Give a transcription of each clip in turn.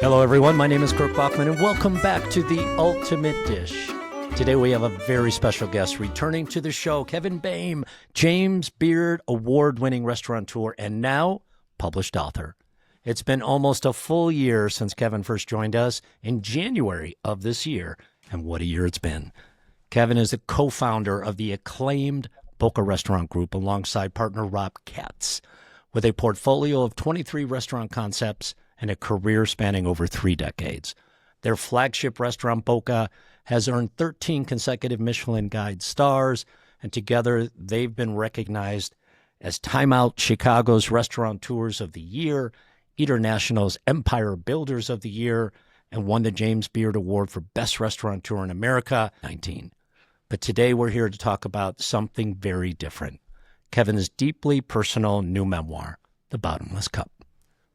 Hello, everyone. My name is Kirk Bachman, and welcome back to The Ultimate Dish. Today, we have a very special guest returning to the show, Kevin Boehm, James Beard award-winning restaurateur, and now published author. It's been almost a full year since Kevin first joined us in January of this year, and what a year it's been. Kevin is the co-founder of the acclaimed Boka Restaurant Group alongside partner Rob Katz, with a portfolio of 23 restaurant concepts and a career spanning over 3 decades. Their flagship restaurant, Boka, has earned 13 consecutive Michelin Guide stars, and together they've been recognized as Time Out Chicago's Restaurateurs of the Year, Eater National's Empire Builders of the Year, and won the James Beard Award for Best Restaurateur in America, 19. But today we're here to talk about something very different. Kevin's deeply personal new memoir, The Bottomless Cup,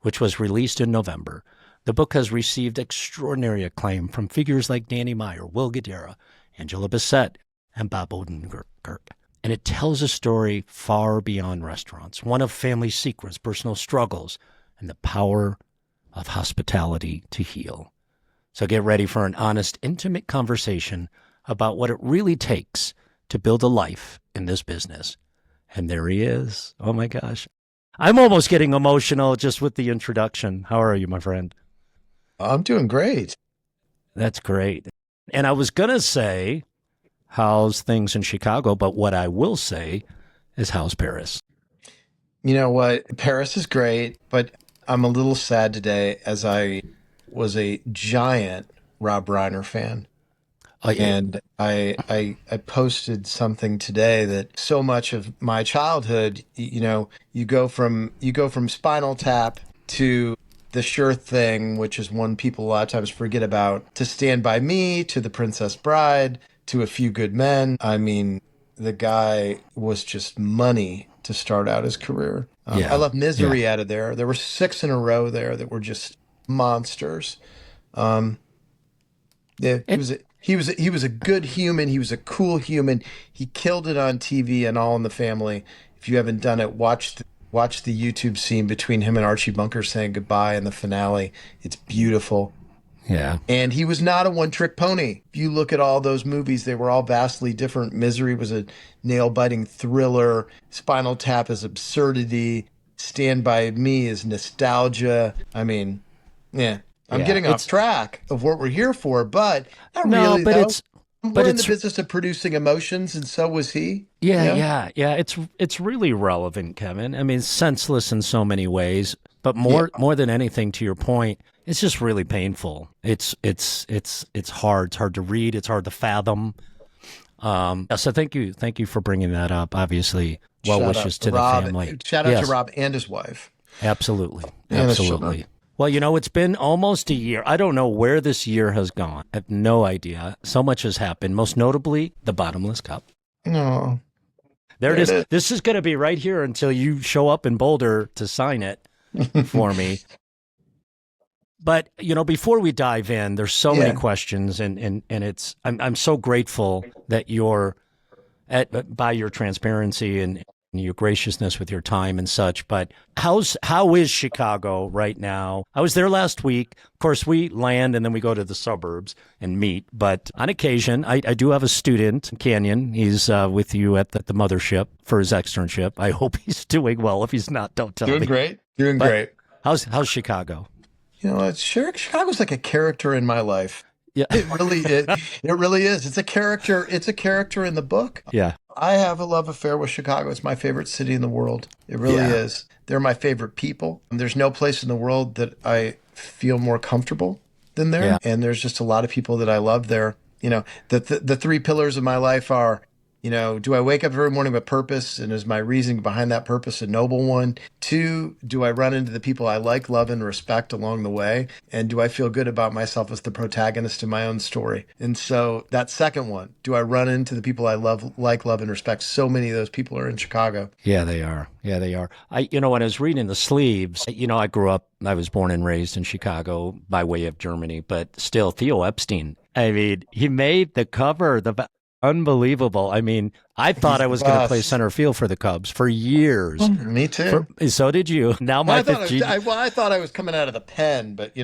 which was released in November. The book has received extraordinary acclaim from figures like Danny Meyer, Will Guidara, Angela Bassett, and Bob Odenkirk. And it tells a story far beyond restaurants, one of family secrets, personal struggles, and the power of hospitality to heal. So get ready for an honest, intimate conversation about what it really takes to build a life in this business. And there he is. Oh, my gosh. I'm almost getting emotional just with the introduction. How are you, my friend? I'm doing great. That's great. And I was going to say, how's things in Chicago? But what I will say is, how's Paris? You know what? Paris is great, but I'm a little sad today as I was a giant Rob Reiner fan. And I posted something today that so much of my childhood, you go from Spinal Tap to The Sure Thing, which is one people a lot of times forget about, to Stand By Me, to The Princess Bride, to A Few Good Men. I mean, the guy was just money to start out his career. I left Misery out of there. There were 6 in a row there that were just monsters. He was a good human. He was a cool human. He killed it on TV and All in the Family. If you haven't done it, watch the YouTube scene between him and Archie Bunker saying goodbye in the finale. It's beautiful. Yeah. And he was not a one-trick pony. If you look at all those movies, they were all vastly different. Misery was a nail-biting thriller. Spinal Tap is absurdity. Stand By Me is nostalgia. I mean, yeah. I'm getting off track of what we're here for, but not really. We're in the business of producing emotions, and so was he. Yeah. It's really relevant, Kevin. I mean, it's senseless in so many ways, but more than anything, to your point, it's just really painful. It's hard. It's hard to read. It's hard to fathom. So thank you for bringing that up. Obviously, well wishes to the family. Shout out to Rob and his wife. Absolutely. Well, it's been almost a year. I don't know where this year has gone. I have no idea. So much has happened, most notably the Bottomless Cup. No. There it is. This is going to be right here until you show up in Boulder to sign it for me. But, before we dive in, there's so many questions, and I'm so grateful that you're by your transparency and your graciousness with your time and such. But how is Chicago right now? I was there last week. Of course, we land and then we go to the suburbs and meet. But on occasion, I do have a student, Canyon. He's with you at the mothership for his externship. I hope he's doing well. If he's not, don't tell me. Doing great. How's Chicago? Chicago's like a character in my life. Yeah, it really is. It's a character. It's a character in the book. Yeah. I have a love affair with Chicago. It's my favorite city in the world. It really is. They're my favorite people. There's no place in the world that I feel more comfortable than there. Yeah. And there's just a lot of people that I love there. The 3 pillars of my life are, do I wake up every morning with purpose? And is my reasoning behind that purpose a noble one? 2, do I run into the people I like, love, and respect along the way? And do I feel good about myself as the protagonist in my own story? And so that second one, do I run into the people I like, love, and respect? So many of those people are in Chicago. Yeah, they are. When I was reading the sleeves, I was born and raised in Chicago by way of Germany, but still Theo Epstein. I mean, he made the cover, unbelievable. I mean, I thought I was going to play center field for the Cubs for years. Me too. So did you. Now I thought I was coming out of the pen, but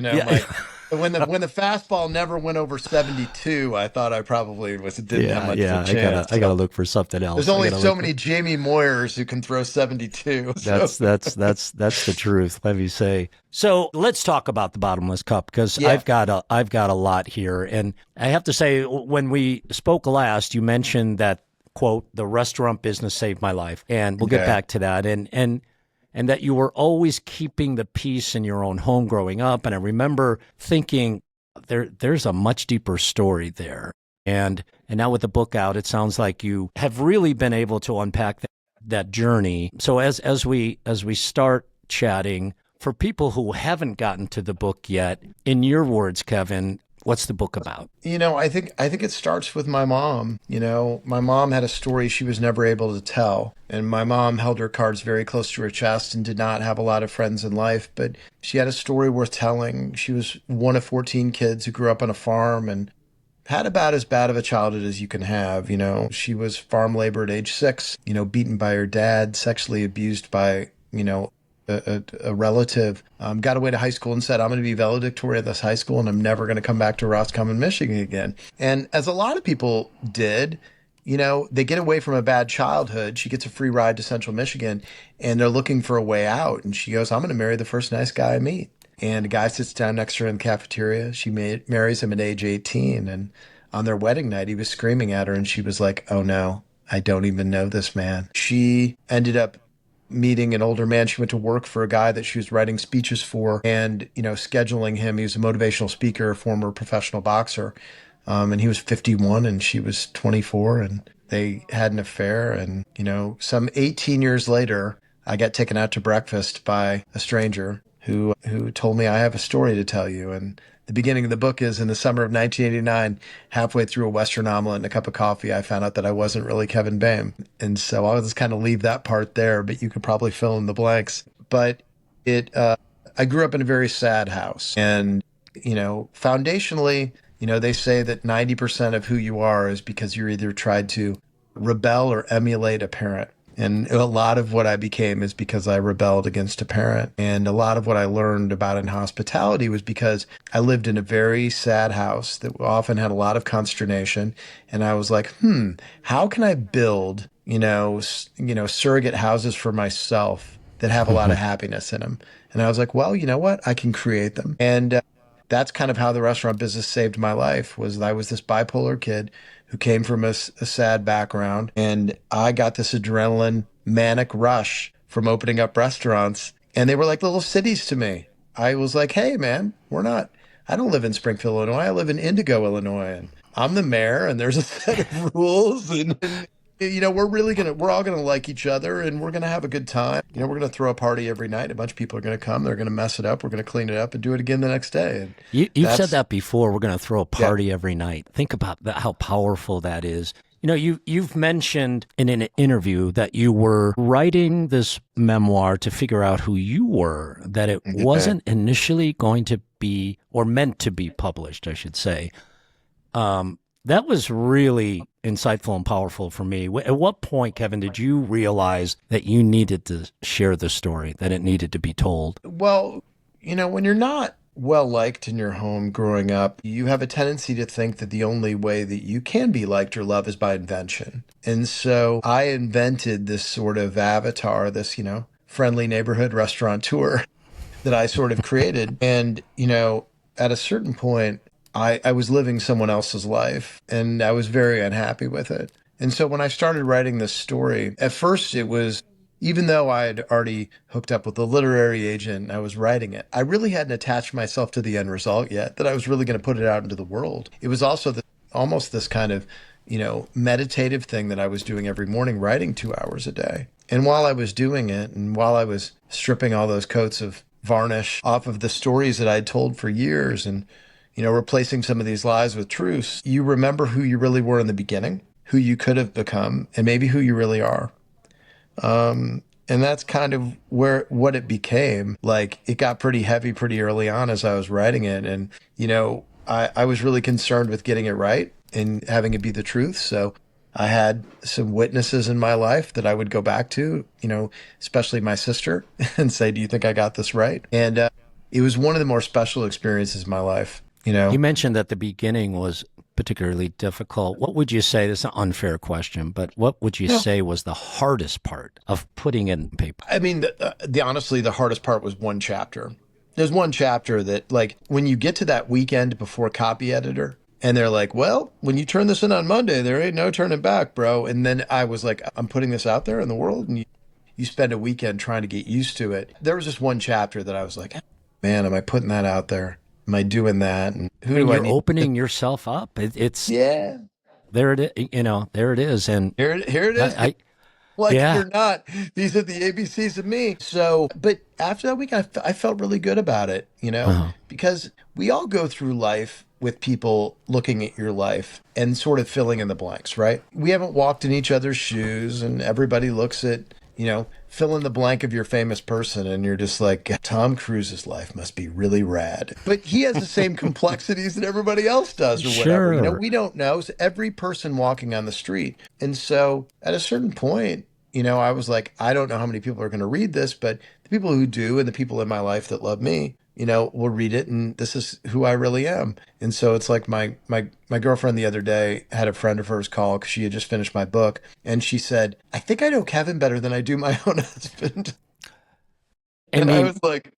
when the fastball never went over 72, I thought I probably didn't have much of a chance. I gotta look for something else. There's only so many Jamie Moyers who can throw 72. So. That's the truth. Let me say. So let's talk about the Bottomless Cup, because I've got a lot here, and I have to say, when we spoke last, you mentioned that, quote, the restaurant business saved my life, and we'll get back to that, and that you were always keeping the peace in your own home growing up. And I remember thinking, there's a much deeper story there. And now with the book out, it sounds like you have really been able to unpack that journey. So as we start chatting, for people who haven't gotten to the book yet, in your words, Kevin, what's the book about? I think it starts with my mom. My mom had a story she was never able to tell. And my mom held her cards very close to her chest and did not have a lot of friends in life, but she had a story worth telling. She was one of 14 kids who grew up on a farm and had about as bad of a childhood as you can have. She was farm labor at age 6, beaten by her dad, sexually abused by, a relative, got away to high school and said, I'm going to be valedictorian at this high school and I'm never going to come back to Roscommon, Michigan again. And as a lot of people did, they get away from a bad childhood. She gets a free ride to Central Michigan and they're looking for a way out. And she goes, I'm going to marry the first nice guy I meet. And a guy sits down next to her in the cafeteria. She marries him at age 18. And on their wedding night, he was screaming at her and she was like, oh no, I don't even know this man. She ended up meeting an older man. She went to work for a guy that she was writing speeches for and, scheduling him. He was a motivational speaker, a former professional boxer. And he was 51 and she was 24 and they had an affair. And, some 18 years later, I got taken out to breakfast by a stranger who told me, I have a story to tell you. And the beginning of the book is in the summer of 1989, halfway through a Western omelet and a cup of coffee, I found out that I wasn't really Kevin Boehm. And so I'll just kind of leave that part there, but you could probably fill in the blanks. But I grew up in a very sad house. And, foundationally, they say that 90% of who you are is because you're either tried to rebel or emulate a parent. And a lot of what I became is because I rebelled against a parent. And a lot of what I learned about in hospitality was because I lived in a very sad house that often had a lot of consternation. And I was like, how can I build, surrogate houses for myself that have a lot of happiness in them? And I was like, well, you know what? I can create them. And that's kind of how the restaurant business saved my life. Was I was this bipolar kid who came from a sad background, and I got this adrenaline manic rush from opening up restaurants, and they were like little cities to me. I was like, hey man, I don't live in Springfield, Illinois. I live in Indigo, Illinois, and I'm the mayor, and there's a set of rules, and we're all gonna like each other, and we're gonna have a good time. We're gonna throw a party every night. A bunch of people are gonna come. They're gonna mess it up. We're gonna clean it up and do it again the next day. And you've said that before. We're gonna throw a party every night. Think about that, how powerful that is. You've mentioned in an interview that you were writing this memoir to figure out who you were. That it wasn't initially going to be, or meant to be, published, I should say. That was really insightful and powerful for me. At what point, Kevin, did you realize that you needed to share the story, that it needed to be told? Well, when you're not well liked in your home growing up, you have a tendency to think that the only way that you can be liked or loved is by invention. And so I invented this sort of avatar, this, friendly neighborhood restaurateur that I sort of created. And, at a certain point, I was living someone else's life and I was very unhappy with it. And so when I started writing this story, at first it was, even though I had already hooked up with a literary agent and I was writing it, I really hadn't attached myself to the end result yet, that I was really going to put it out into the world. It was also almost this kind of, meditative thing that I was doing every morning, writing 2 hours a day. And while I was doing it, and while I was stripping all those coats of varnish off of the stories that I'd told for years and replacing some of these lies with truths, you remember who you really were in the beginning, who you could have become, and maybe who you really are. And that's kind of what it became. Like, it got pretty heavy pretty early on as I was writing it. And, I was really concerned with getting it right and having it be the truth. So I had some witnesses in my life that I would go back to, especially my sister, and say, do you think I got this right? And it was one of the more special experiences of my life, you know? You mentioned that the beginning was particularly difficult. What would you say, this is an unfair question, but what would you say was the hardest part of putting it in paper? I mean, honestly, the hardest part was one chapter. There's one chapter that, like, when you get to that weekend before copy editor, and they're like, well, when you turn this in on Monday, there ain't no turning back, bro. And then I was like, I'm putting this out there in the world, and you spend a weekend trying to get used to it. There was just one chapter that I was like, man, am I putting that out there? Am I doing that? And who do I You're need? opening yourself up. It's Yeah, there. It is. There it is. And here it is. Like it or not, these are the ABCs of me. So, but after that week, I felt really good about it, because we all go through life with people looking at your life and sort of filling in the blanks, right? We haven't walked in each other's shoes, and everybody looks at, fill in the blank of your famous person, and you're just like, Tom Cruise's life must be really rad. But he has the same complexities that everybody else does, or whatever. Sure. We don't know. It's every person walking on the street. And so at a certain point, I was like, I don't know how many people are going to read this, but the people who do, and the people in my life that love me, will read it, and this is who I really am. And so it's like my girlfriend the other day had a friend of hers call because she had just finished my book, and she said, I think I know Kevin better than I do my own husband. And I was like,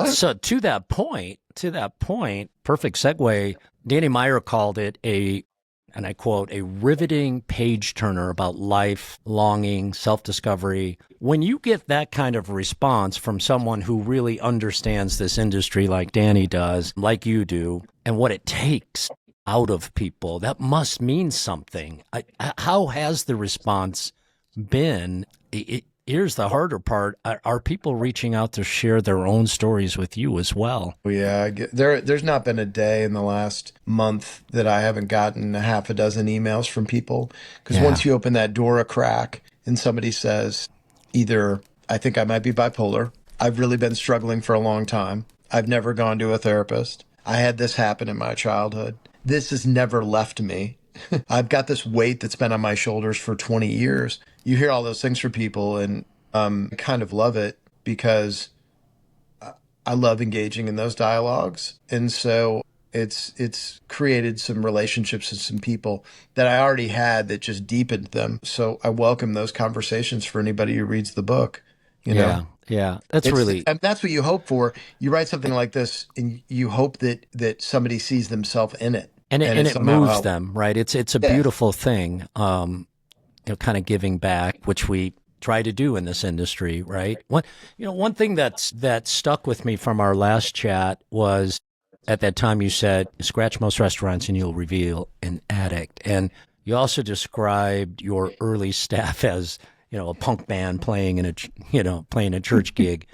so to that point, perfect segue. Danny Meyer called it and I quote, a riveting page turner about life, longing, self-discovery. When you get that kind of response from someone who really understands this industry like Danny does, like you do, and what it takes out of people, that must mean something. How has the response been? Here's the harder part. Are people reaching out to share their own stories with you as well? Yeah, there's not been a day in the last month that I haven't gotten a half a dozen emails from people. Because once you open that door a crack and somebody says, either, I think I might be bipolar, I've really been struggling for a long time, I've never gone to a therapist, I had this happen in my childhood, this has never left me, I've got this weight that's been on my shoulders for 20 years. You hear all those things from people, and I kind of love it because I love engaging in those dialogues. And so it's created some relationships with some people that I already had that just deepened them. So I welcome those conversations for anybody who reads the book. Yeah. And that's what you hope for. You write something like this, and you hope that somebody sees themselves in it. And it moves them, right? It's a beautiful thing, kind of giving back, which we try to do in this industry, right? One thing that stuck with me from our last chat was, at that time you said, scratch most restaurants and you'll reveal an addict. And you also described your early staff as, a punk band playing in a church gig.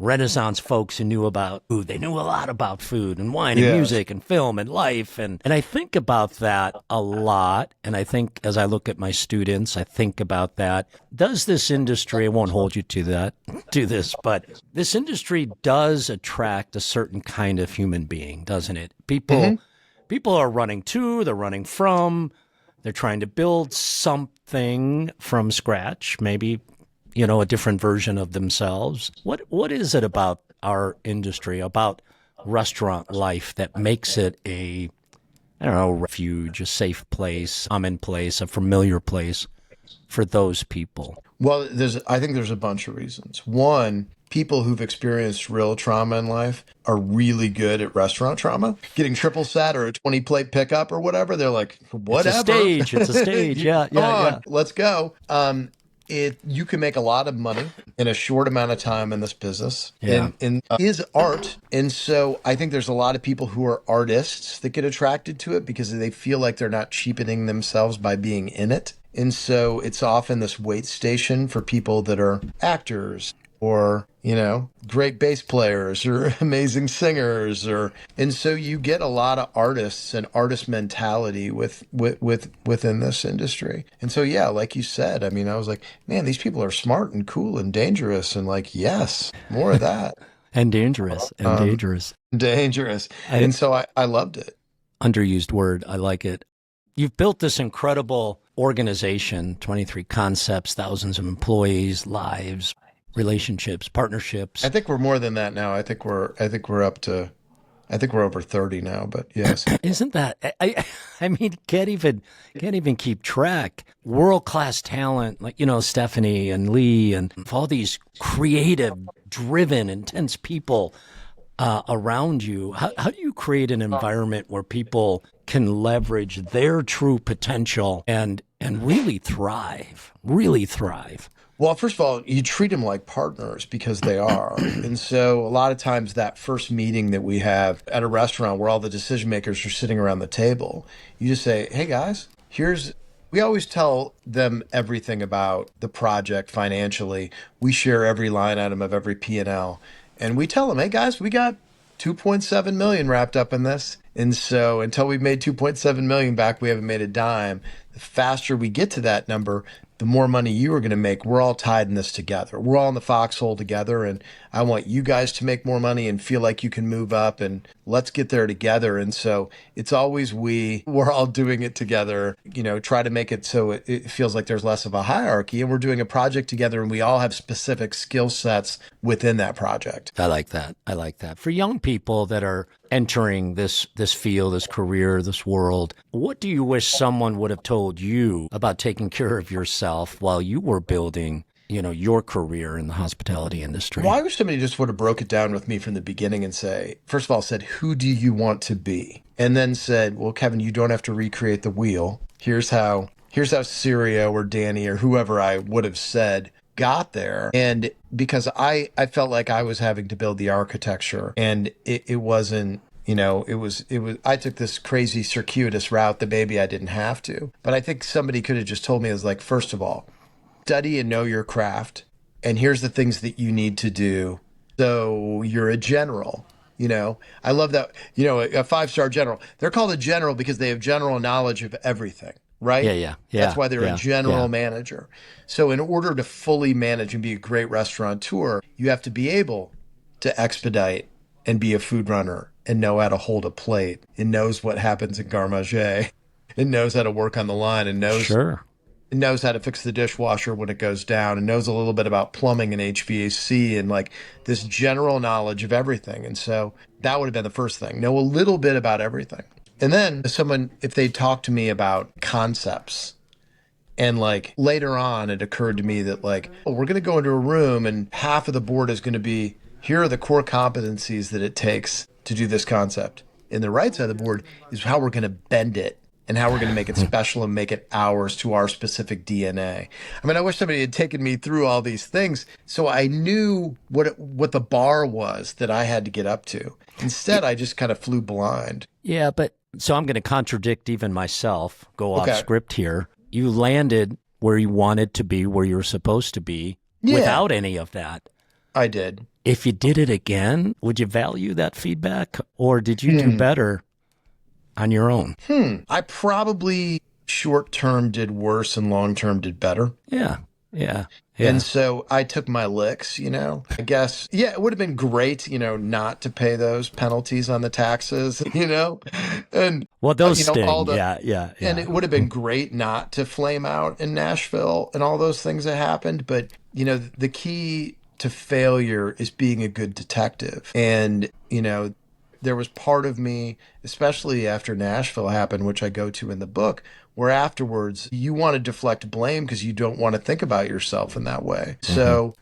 Renaissance folks who knew about food. They knew a lot about food and wine and music and film and life. And I think about that a lot. And I think as I look at my students, I think about that. Does this industry, I won't hold you to this, but this industry does attract a certain kind of human being, doesn't it? People are running to, they're running from, they're trying to build something from scratch, maybe a different version of themselves. What is it about our industry, about restaurant life, that makes it a refuge, a safe place, common place, a familiar place for those people? Well, I think there's a bunch of reasons. One, people who've experienced real trauma in life are really good at restaurant trauma. Getting triple sat or a 20-plate pickup or whatever, they're like, whatever. It's a stage. Yeah. Let's go. You can make a lot of money in a short amount of time in this business. Yeah. And is art. And so I think there's a lot of people who are artists that get attracted to it because they feel like they're not cheapening themselves by being in it. And so it's often this wait station for people that are actors or, great bass players or amazing singers, and so you get a lot of artists and artist mentality within this industry. And so, like you said, I was like, man, these people are smart and cool and dangerous, and like, yes, more of that. And dangerous. Dangerous. And so I loved it. Underused word. I like it. You've built this incredible organization, 23 concepts, thousands of employees, lives. relationships, partnerships. I think we're more than that now. I think we're over 30 now, but yes. Isn't that I mean, can't even keep track. World-class talent like, Stephanie and Lee and all these creative, driven, intense people around you. How do you create an environment where people can leverage their true potential and really thrive? Really thrive. Well, first of all, you treat them like partners because they are. And so a lot of times that first meeting that we have at a restaurant where all the decision makers are sitting around the table, you just say, hey guys, we always tell them everything about the project financially. We share every line item of every P&L. And we tell them, hey guys, we got 2.7 million wrapped up in this. And so until we've made 2.7 million back, we haven't made a dime. The faster we get to that number, the more money you are going to make. We're all tied in this together. We're all in the foxhole together. And I want you guys to make more money and feel like you can move up, and let's get there together. And so it's always we're all doing it together, try to make it so it feels like there's less of a hierarchy, and we're doing a project together and we all have specific skill sets within that project. I like that. For young people that are entering this field, this career, this world, what do you wish someone would have told you about taking care of yourself while you were building, your career in the hospitality industry? Well, I wish somebody just would have broke it down with me from the beginning and first of all, said, who do you want to be? And then said, well, Kevin, you don't have to recreate the wheel. Here's how Syria or Danny or whoever I would have said got there. And because I felt like I was having to build the architecture, and it wasn't, I took this crazy circuitous route that maybe I didn't have to. But I think somebody could have just told me, first of all, study and know your craft. And here's the things that you need to do. So you're a general. I love that, a 5-star general. They're called a general because they have general knowledge of everything. Right? Yeah. That's why they're a general manager. So in order to fully manage and be a great restaurateur, you have to be able to expedite and be a food runner and know how to hold a plate and knows what happens in garde manger and knows how to work on the line and knows how to fix the dishwasher when it goes down and knows a little bit about plumbing and HVAC and this general knowledge of everything. And so that would have been the first thing. Know a little bit about everything. And then if they talk to me about concepts, and later on, it occurred to me that we're going to go into a room and half of the board is going to be, here are the core competencies that it takes to do this concept. And the right side of the board is how we're going to bend it and how we're going to make it special and make it ours to our specific DNA. I mean, I wish somebody had taken me through all these things so I knew what the bar was that I had to get up to. Instead, I just kind of flew blind. Yeah, so I'm going to contradict even myself, go off script here. You landed where you wanted to be, where you were supposed to be, without any of that. I did. If you did it again, would you value that feedback, or did you do better on your own? I probably short-term did worse and long-term did better. Yeah. And so I took my licks, I guess. Yeah, it would have been great, not to pay those penalties on the taxes, and those sting. Yeah. And it would have been great not to flame out in Nashville and all those things that happened. But, the key to failure is being a good detective. And, there was part of me, especially after Nashville happened, which I go to in the book, where afterwards you want to deflect blame because you don't want to think about yourself in that way. Mm-hmm. So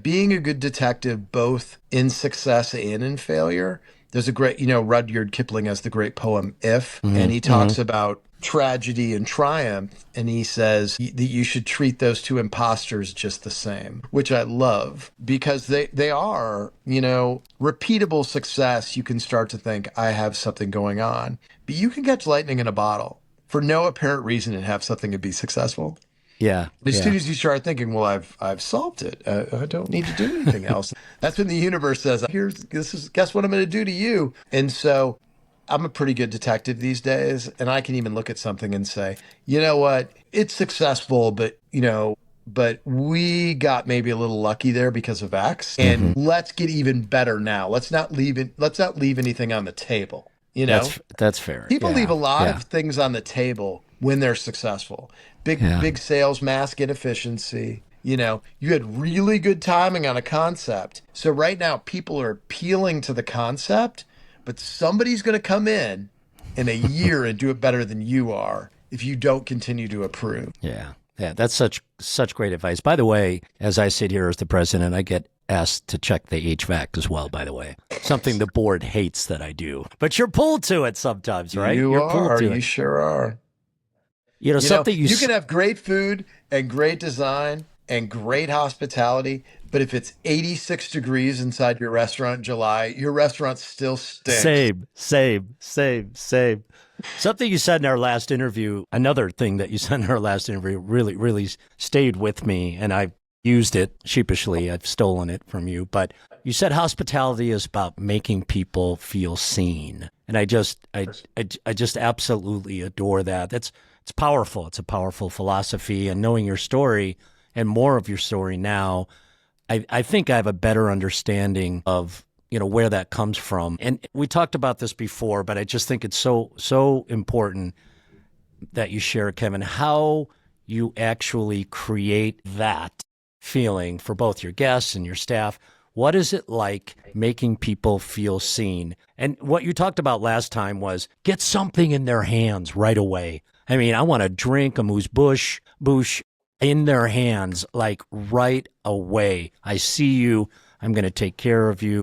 being a good detective, both in success and in failure. There's a great, Rudyard Kipling has the great poem, If, and he talks about tragedy and triumph. And he says that you should treat those two imposters just the same, which I love because they are, repeatable success. You can start to think, I have something going on, but you can catch lightning in a bottle for no apparent reason and have something and be successful. Yeah. As soon as you start thinking, well, I've solved it. I don't need to do anything else. That's when the universe says, guess what I'm going to do to you. And so I'm a pretty good detective these days. And I can even look at something and say, you know what? It's successful, but we got maybe a little lucky there because of X. And let's get even better now. Let's not leave anything on the table. That's fair. People leave a lot of things on the table when they're successful. Big sales, mass get efficiency, You had really good timing on a concept. So right now, people are appealing to the concept, but somebody's going to come in a year and do it better than you are if you don't continue to approve. Yeah. Yeah, that's such great advice. By the way, as I sit here as the president, I get asked to check the HVAC as well, by the way. Something the board hates that I do. But you're pulled to it sometimes, right? You're pulled to it. You sure are. Something you can have great food and great design and great hospitality, but if it's 86 degrees inside your restaurant in July, your restaurant still stinks. Same. Something you said in our last interview, another thing that you said in our last interview really stayed with me, and I've used it sheepishly. I've stolen it from you, but you said hospitality is about making people feel seen. And I just absolutely adore that. It's powerful. It's a powerful philosophy, and knowing your story and more of your story now, I think I have a better understanding of where that comes from. And we talked about this before, but I just think it's so important that you share, Kevin, how you actually create that feeling for both your guests and your staff. What is it like making people feel seen? And what you talked about last time was get something in their hands right away. I mean, I want a drink, a bouche in their hands, like right away. I see you. I'm going to take care of you.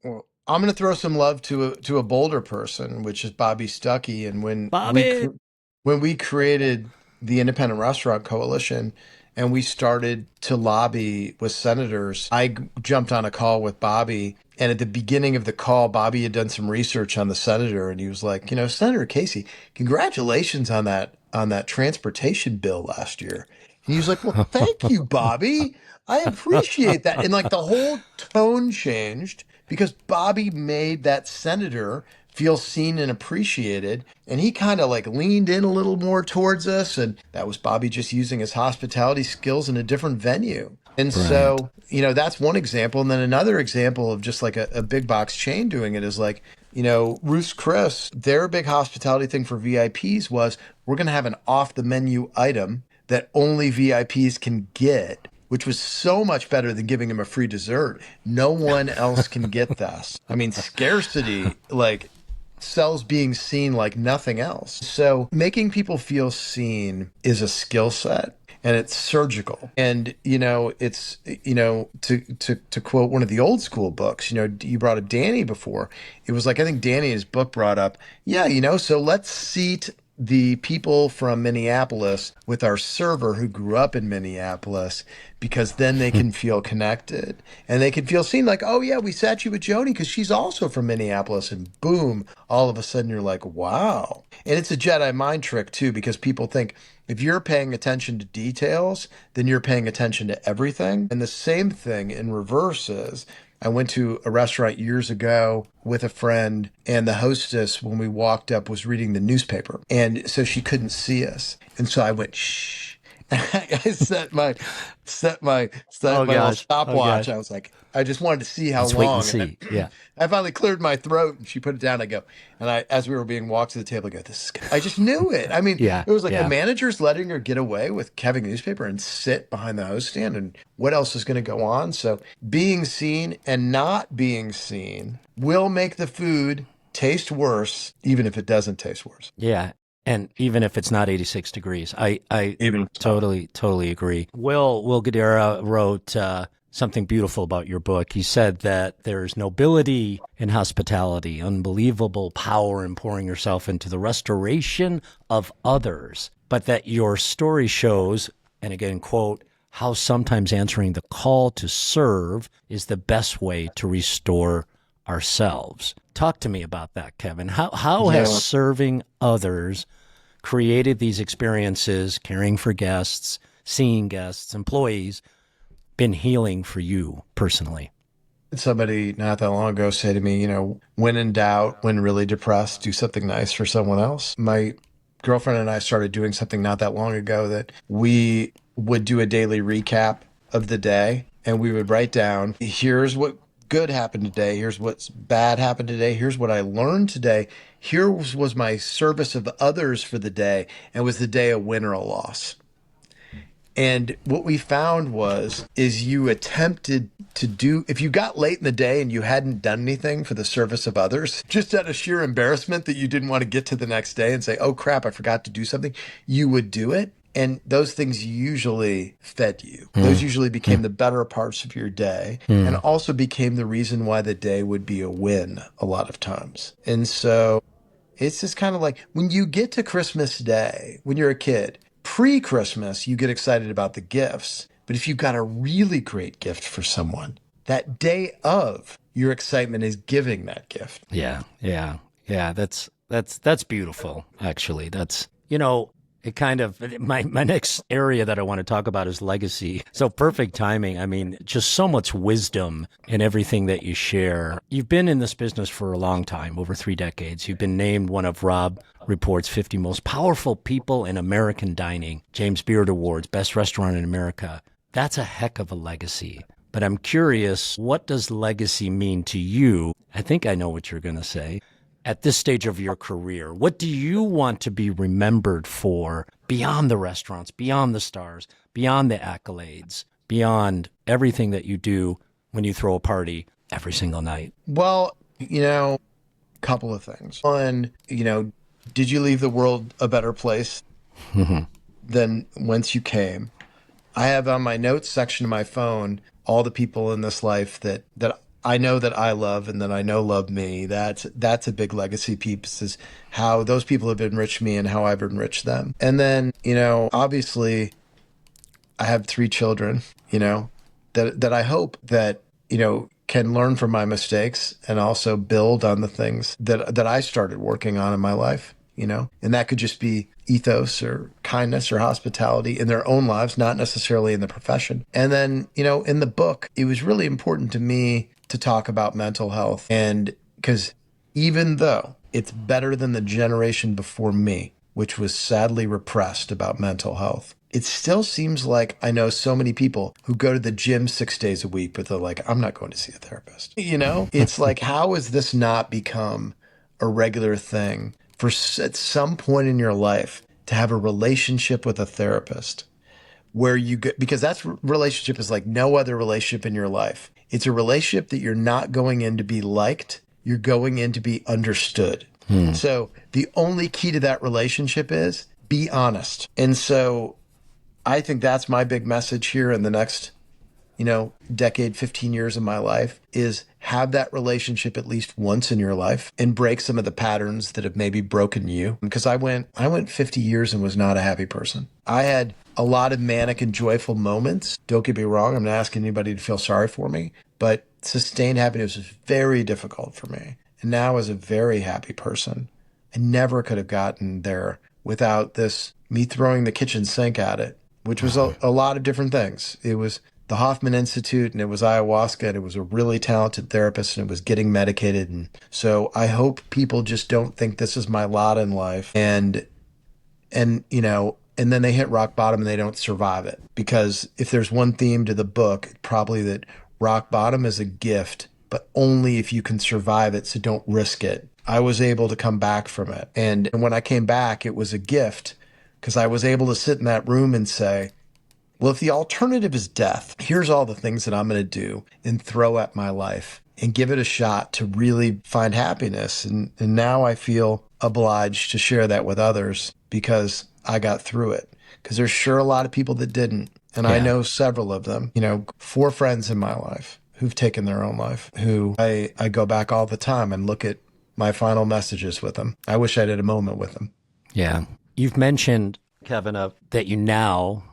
Well, I'm going to throw some love to a Boulder person, which is Bobby Stuckey. And when we created the Independent Restaurant Coalition and we started to lobby with senators, I jumped on a call with Bobby. And at the beginning of the call, Bobby had done some research on the senator, and he was like, Senator Casey, congratulations on that transportation bill last year. And he was like, well, thank you, Bobby. I appreciate that. And like the whole tone changed because Bobby made that senator feel seen and appreciated. And he kind of like leaned in a little more towards us. And that was Bobby just using his hospitality skills in a different venue. And so, that's one example. And then another example of just like a big box chain doing it is like, Ruth's Chris, their big hospitality thing for VIPs was we're going to have an off the menu item that only VIPs can get, which was so much better than giving them a free dessert. No one else can get this. I mean, scarcity, like, sells being seen like nothing else. So making people feel seen is a skill set. And it's surgical. And, it's, to quote one of the old school books, you brought up Danny before. It was like, I think Danny, his book brought up, so let's seat the people from Minneapolis with our server who grew up in Minneapolis, because then they can feel connected and they can feel seen like, oh yeah, we sat you with Joni because she's also from Minneapolis, and boom, all of a sudden you're like, wow. And it's a Jedi mind trick too, because people think if you're paying attention to details, then you're paying attention to everything. And the same thing in reverse is, I went to a restaurant years ago with a friend, and the hostess, when we walked up, was reading the newspaper. And so she couldn't see us. And so I went, shh. I set my little stopwatch. I was like, I just wanted to see how long. Wait and see. Yeah. I finally cleared my throat, and she put it down. I go, and as we were being walked to the table, I go, I just knew it. I mean, it was like the manager's letting her get away with having a newspaper and sit behind the host stand, and what else is going to go on? So being seen and not being seen will make the food taste worse, even if it doesn't taste worse. Yeah. And even if it's not 86 degrees, I totally agree. Will Guidara wrote something beautiful about your book. He said that there's nobility in hospitality, unbelievable power in pouring yourself into the restoration of others, but that your story shows, and again, quote, how sometimes answering the call to serve is the best way to restore ourselves. Talk to me about that, Kevin. How has serving others created these experiences, caring for guests, seeing guests, employees, been healing for you personally? Somebody not that long ago said to me, when in doubt, when really depressed, do something nice for someone else. My girlfriend and I started doing something not that long ago that we would do a daily recap of the day, and we would write down, here's what good happened today. Here's what's bad happened today. Here's what I learned today. Here was my service of others for the day. And was the day a win or a loss? And what we found is you attempted to do, if you got late in the day and you hadn't done anything for the service of others, just out of sheer embarrassment that you didn't want to get to the next day and say, oh crap, I forgot to do something, you would do it. And those things usually fed you. Those usually became the better parts of your day and also became the reason why the day would be a win a lot of times. And so it's just kind of like when you get to Christmas Day, when you're a kid, pre-Christmas, you get excited about the gifts. But if you've got a really great gift for someone, that day of, your excitement is giving that gift. Yeah. That's beautiful, actually. That's, it kind of, my next area that I want to talk about is legacy. So perfect timing. I mean, just so much wisdom in everything that you share. You've been in this business for a long time, over 3 decades. You've been named one of Rob Report's 50 most powerful people in American dining, James Beard Awards, best restaurant in America. That's a heck of a legacy. But I'm curious, what does legacy mean to you? I think I know what you're going to say. At this stage of your career, what do you want to be remembered for beyond the restaurants, beyond the stars, beyond the accolades, beyond everything that you do when you throw a party every single night? Well, a couple of things. One, did you leave the world a better place than whence you came? I have on my notes section of my phone all the people in this life that I know that I love and that I know love me. That's a big legacy piece, is how those people have enriched me and how I've enriched them. And then, obviously I have 3 children, that I hope that, can learn from my mistakes and also build on the things that I started working on in my life, and that could just be ethos or kindness or hospitality in their own lives, not necessarily in the profession. And then, in the book, it was really important to me to talk about mental health. And because even though it's better than the generation before me, which was sadly repressed about mental health, it still seems like I know so many people who go to the gym 6 days a week, but they're like, I'm not going to see a therapist. It's like, how has this not become a regular thing for at some point in your life to have a relationship with a therapist where you get, because that relationship is like no other relationship in your life. It's a relationship that you're not going in to be liked. You're going in to be understood. So the only key to that relationship is be honest. And so I think that's my big message here in the next, decade, 15 years of my life, is have that relationship at least once in your life and break some of the patterns that have maybe broken you. Because I went 50 years and was not a happy person. I had a lot of manic and joyful moments. Don't get me wrong. I'm not asking anybody to feel sorry for me, but sustained happiness was very difficult for me. And now as a very happy person, I never could have gotten there without me throwing the kitchen sink at it, which was a lot of different things. It was the Hoffman Institute, and it was ayahuasca, and it was a really talented therapist, and it was getting medicated. And so I hope people just don't think this is my lot in life. And then they hit rock bottom and they don't survive it. Because if there's one theme to the book, probably that rock bottom is a gift, but only if you can survive it, so don't risk it. I was able to come back from it. And when I came back, it was a gift because I was able to sit in that room and say, well, if the alternative is death, here's all the things that I'm going to do and throw at my life and give it a shot to really find happiness. And now I feel obliged to share that with others because I got through it. Because there's sure a lot of people that didn't. And I know several of them, 4 friends in my life who've taken their own life, who I go back all the time and look at my final messages with them. I wish I did a moment with them. Yeah. You've mentioned, Kevin, that you now,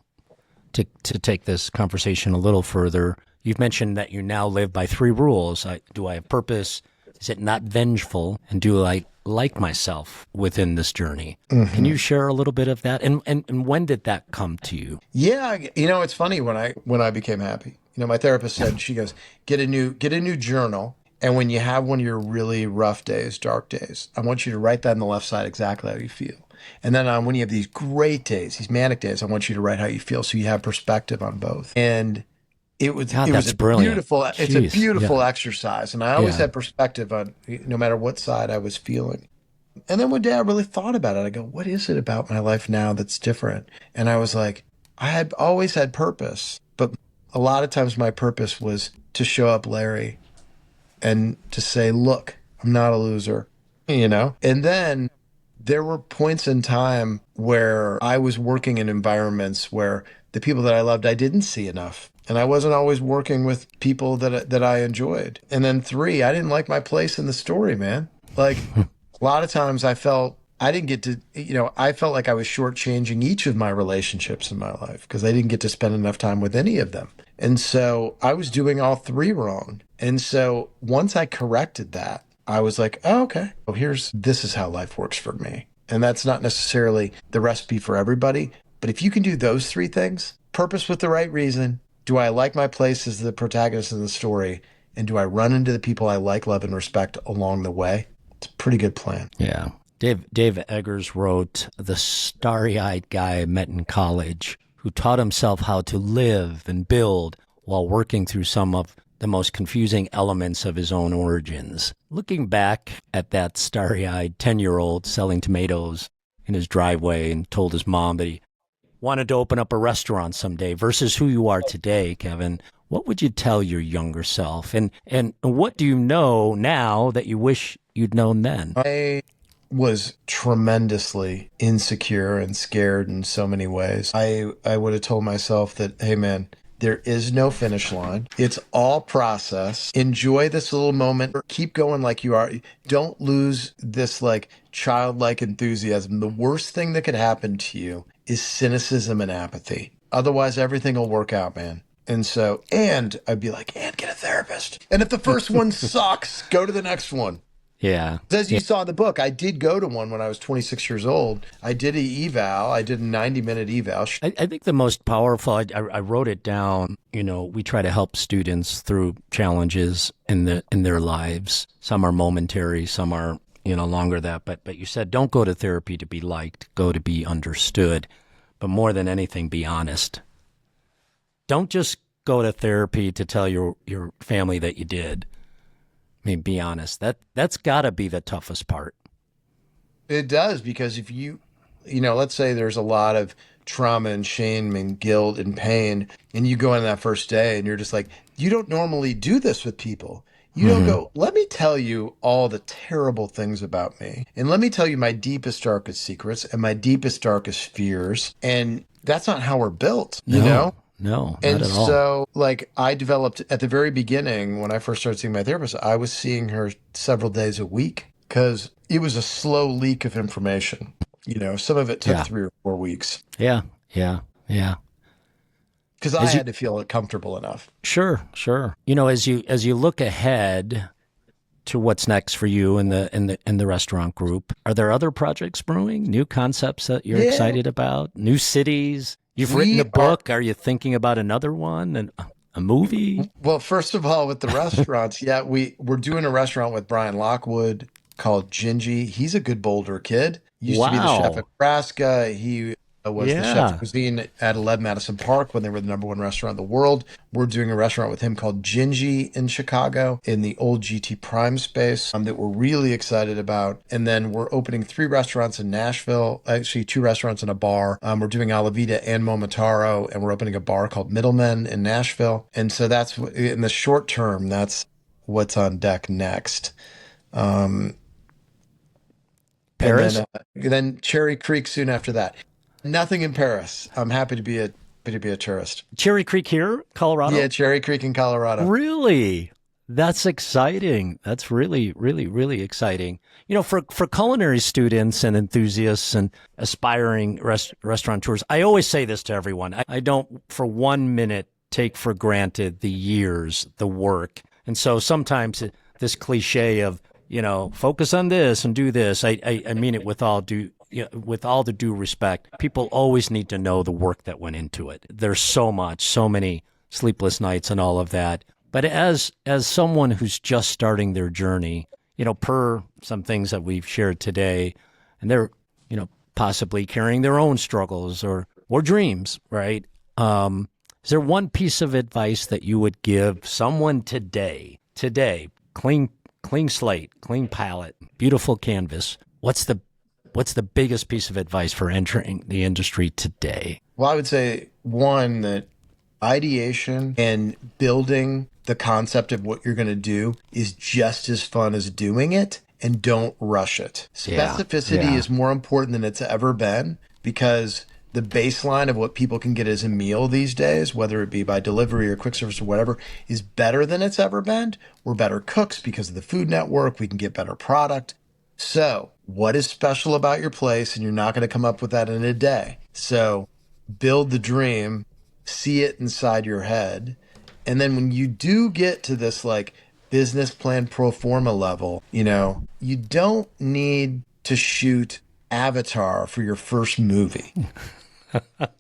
to take this conversation a little further, you've mentioned that you now live by 3 rules. Do I have purpose? Is it not vengeful? And do I like myself within this journey? Mm-hmm. Can you share a little bit of that? And when did that come to you? Yeah, it's funny when I became happy. My therapist said, she goes, get a new journal. And when you have one of your really rough days, dark days, I want you to write that on the left side exactly how you feel. And then when you have these great days, these manic days, I want you to write how you feel so you have perspective on both. And it was brilliant. Beautiful. It's a beautiful exercise. And I always had perspective on no matter what side I was feeling. And then one day I really thought about it. I go, what is it about my life now that's different? And I was like, I had always had purpose, but a lot of times my purpose was to show up Larry and to say, look, I'm not a loser, you know? And then there were points in time where I was working in environments where the people that I loved, I didn't see enough. And I wasn't always working with people that I enjoyed. And then three, I didn't like my place in the story, man. Like a lot of times I felt I didn't get to, I felt like I was shortchanging each of my relationships in my life because I didn't get to spend enough time with any of them. And so I was doing all three wrong. And so once I corrected that, I was like, oh, okay, well, this is how life works for me. And that's not necessarily the recipe for everybody. But if you can do those three things, purpose with the right reason, do I like my place as the protagonist in the story? And do I run into the people I like, love, and respect along the way? It's a pretty good plan. Yeah. Dave Eggers wrote, the starry-eyed guy I met in college who taught himself how to live and build while working through some of the most confusing elements of his own origins. Looking back at that starry-eyed 10-year-old selling tomatoes in his driveway and told his mom that he wanted to open up a restaurant someday versus who you are today, Kevin, what would you tell your younger self? And what do you know now that you wish you'd known then? I was tremendously insecure and scared in so many ways. I would have told myself that, hey, man, there is no finish line. It's all process. Enjoy this little moment. Keep going like you are. Don't lose this like childlike enthusiasm. The worst thing that could happen to you is cynicism and apathy. Otherwise, everything will work out, man. And I'd be like, and get a therapist. And if the first one sucks, go to the next one. Yeah. As you saw in the book, I did go to one when I was 26 years old. I did an eval. I did a 90-minute eval. I think the most powerful, I wrote it down, we try to help students through challenges in their lives. Some are momentary, some are, longer that. But you said, don't go to therapy to be liked, go to be understood. But more than anything, be honest. Don't just go to therapy to tell your family that you did. I mean, be honest. That's got to be the toughest part. It does, because if let's say there's a lot of trauma and shame and guilt and pain, and you go on that first day and you're just like, you don't normally do this with people. You don't go, let me tell you all the terrible things about me. And let me tell you my deepest, darkest secrets and my deepest, darkest fears. And that's not how we're built, you know? No, not and at all. so, I developed at the very beginning when I first started seeing my therapist, I was seeing her several days a week because it was a slow leak of information. Some of it took 3 or 4 weeks. Yeah. Because I had to feel comfortable enough. Sure. As you look ahead to what's next for you in the restaurant group, are there other projects brewing? New concepts that you're excited about? New cities? You've written a book. Are you thinking about another one and a movie? Well, first of all, with the restaurants, we're doing a restaurant with Brian Lockwood called Gingy. He's a good Boulder kid. Used to be the chef at Nebraska. He was the chef de cuisine at 11 Madison Park when they were the #1 restaurant in the world. We're doing a restaurant with him called Gingy in Chicago in the old GT Prime space that we're really excited about. And then we're opening 3 restaurants in Nashville, actually 2 restaurants and a bar. We're doing Alavita and Momotaro, and we're opening a bar called Middlemen in Nashville. And so that's, in the short term, that's what's on deck next. Paris? And then Cherry Creek soon after that. Nothing in Paris. I'm happy to be a tourist. Cherry Creek here, Colorado? Yeah, Cherry Creek in Colorado. Really? That's exciting. That's really, really, really exciting. For culinary students and enthusiasts and aspiring restaurateurs, I always say this to everyone. I don't for 1 minute take for granted the years, the work. And so sometimes this cliche of, focus on this and do this, I mean it with all the due respect. People always need to know the work that went into it. There's so many sleepless nights and all of that. But as someone who's just starting their journey, per some things that we've shared today, and they're, possibly carrying their own struggles or dreams, right? Is there one piece of advice that you would give someone today, clean slate, clean palette, beautiful canvas? What's the biggest piece of advice for entering the industry today? Well, I would say one, that ideation and building the concept of what you're going to do is just as fun as doing it, and don't rush it. Yeah. Specificity Yeah. is more important than it's ever been, because the baseline of what people can get as a meal these days, whether it be by delivery or quick service or whatever, is better than it's ever been. We're better cooks because of the Food Network. We can get better product. So, what is special about your place? And you're not going to come up with that in a day. So, build the dream, see it inside your head. And then when you do get to this like business plan pro forma level, you don't need to shoot Avatar for your first movie.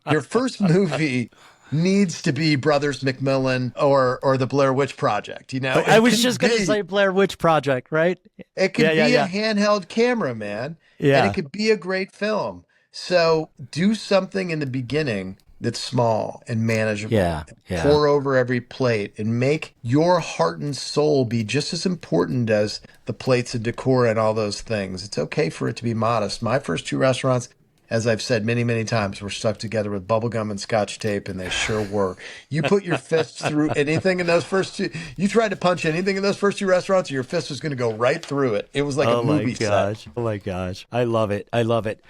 Your first movie needs to be Brothers McMillan or the Blair Witch Project. I was just going to say Blair Witch Project, right? It could be a handheld camera, man. Yeah. And it could be a great film. So do something in the beginning that's small and manageable. Yeah. Pour over every plate and make your heart and soul be just as important as the plates and decor and all those things. It's okay for it to be modest. My first 2 restaurants, as I've said many, many times, were stuck together with bubble gum and Scotch tape, and they sure were. You put your fists through anything in those first 2. You tried to punch anything in those first 2 restaurants, and your fist was going to go right through it. It was like a movie set. Oh my gosh! I love it. I love it.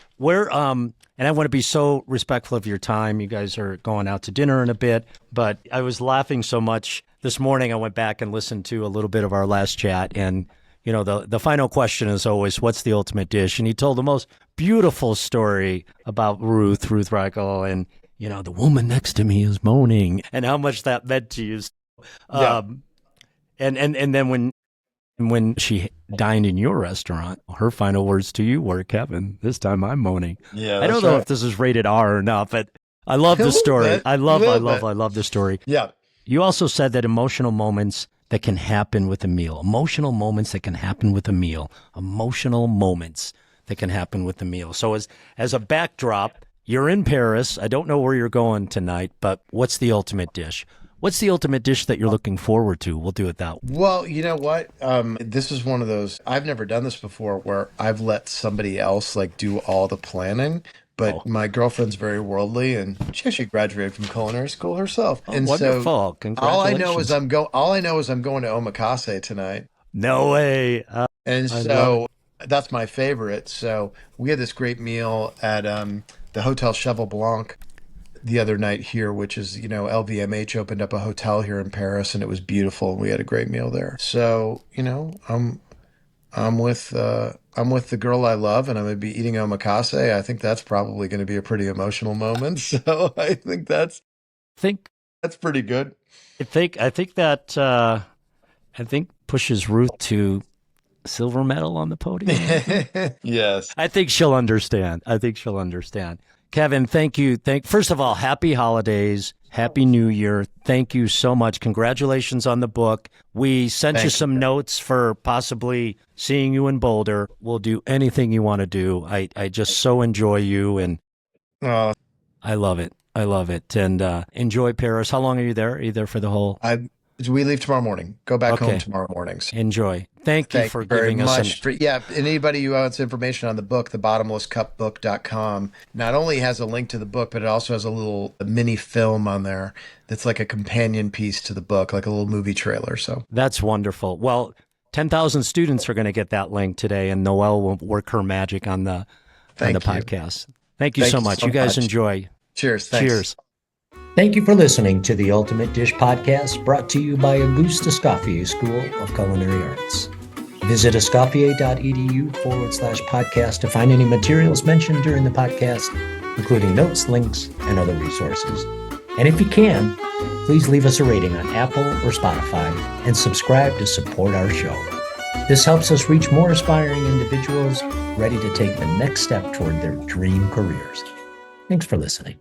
And I want to be so respectful of your time. You guys are going out to dinner in a bit, but I was laughing so much this morning. I went back and listened to a little bit of our last chat, and the final question is always, what's the ultimate dish? And he told the most beautiful story about Ruth Reichel, and, the woman next to me is moaning, and how much that meant to you. And then when she dined in your restaurant, her final words to you were, Kevin, this time I'm moaning. Yeah, I don't know if this is rated R or not, but I love the story. I love the story. Yeah. You also said that emotional moments that can happen with a meal. Emotional moments that can happen with a meal. Emotional moments that can happen with a meal. So as a backdrop, you're in Paris. I don't know where you're going tonight, but what's the ultimate dish? What's the ultimate dish that you're looking forward to? We'll do it that way. Well, you know what? This is one of those, I've never done this before, where I've let somebody else do all the planning. But my girlfriend's very worldly, and she actually graduated from culinary school herself. And wonderful! So congratulations. All I know is I'm going to omakase tonight. No way! And so that's my favorite. So we had this great meal at the Hotel Cheval Blanc the other night here, which is, LVMH opened up a hotel here in Paris, and it was beautiful, and we had a great meal there. So, I'm with the girl I love, and I'm going to be eating omakase. I think that's probably going to be a pretty emotional moment. So I think that's pretty good. I think pushes Ruth to silver medal on the podium. Yes. I think she'll understand. Kevin, thank you. First of all, happy holidays. Happy New Year. Thank you so much. Congratulations on the book. We sent you some notes for possibly seeing you in Boulder. We'll do anything you want to do. I just so enjoy you, and I love it. And enjoy Paris. How long are you there? Are you there for the whole? We leave tomorrow morning. Go back home tomorrow morning. Enjoy. Thank you for giving us anybody who wants information on the book, the bottomlesscupbook.com, not only has a link to the book, but it also has a little mini film on there that's like a companion piece to the book, like a little movie trailer. So that's wonderful. Well, 10,000 students are going to get that link today, and Noelle will work her magic on the podcast. Thank you so much. You guys enjoy. Cheers. Thanks. Cheers. Thank you for listening to the Ultimate Dish Podcast, brought to you by Auguste Escoffier School of Culinary Arts. Visit escoffier.edu/podcast to find any materials mentioned during the podcast, including notes, links, and other resources. And if you can, please leave us a rating on Apple or Spotify and subscribe to support our show. This helps us reach more aspiring individuals ready to take the next step toward their dream careers. Thanks for listening.